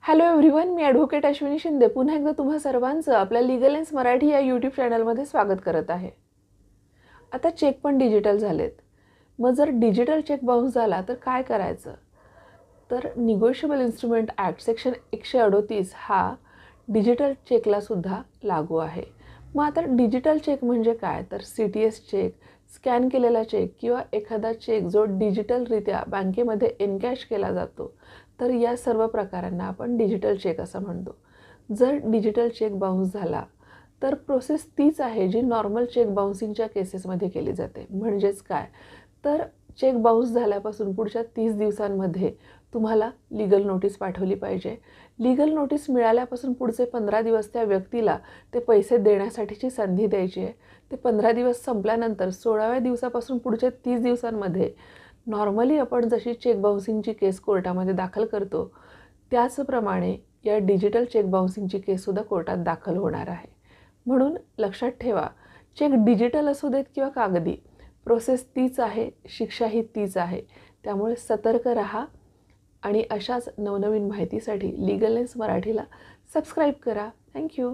Hello everyone, मी advocate Ashwini Shinde पुन्हा एकदा तुम्हा सर्वांचं आपल्या लीगल लेन्स मराठी या यूट्यूब चॅनलमध्ये स्वागत करत आहे. आता चेक पण डिजिटल झालेत. मग जर डिजिटल चेक बाउन्स झाला तर काय करायचं? तर निगोशिएबल इन्स्ट्रुमेंट ॲक्ट सेक्शन 138 हा डिजिटल चेकलासुद्धा लागू आहे. मग आता डिजिटल चेक म्हणजे काय? तर CTS चेक, स्कॅन केलेला चेक किंवा एखादा चेक जो डिजिटलरित्या बँकेमध्ये एनकॅश केला जातो, तर या सर्व प्रकारांना आपण डिजिटल चेक असं म्हणतो. जर डिजिटल चेक बाउन्स झाला तर प्रोसेस तीच आहे जी नॉर्मल चेक बाउन्सिंगच्या केसेसमध्ये केली जाते. म्हणजेच काय? तर चेक बाउन्स झाल्यापासून पुढच्या 30 दिवसांमध्ये तुम्हाला लीगल नोटीस पाठवली पाहिजे. लीगल नोटीस मिळाल्यापासून पुढचे 15 दिवस त्या व्यक्तीला ते पैसे देण्यासाठीची संधी द्यायची आहे. ते 15 दिवस संपल्यानंतर 16व्या दिवसापासून पुढच्या 30 दिवसांमध्ये नॉर्मली आपण जशी चेक बाउन्सिंगची केस कोर्टामध्ये दाखल करतो त्याचप्रमाणे या डिजिटल चेक बाउन्सिंगची केससुद्धा कोर्टात दाखल होणार आहे. म्हणून लक्षात ठेवा, चेक डिजिटल असू देत किंवा कागदी, प्रोसेस तीच आहे, शिक्षाही तीच आहे. त्यामुळे सतर्क रहा आणि अशाच नवनवीन माहितीसाठी लीगल लेन्स मराठीला सबस्क्राईब करा. थँक्यू.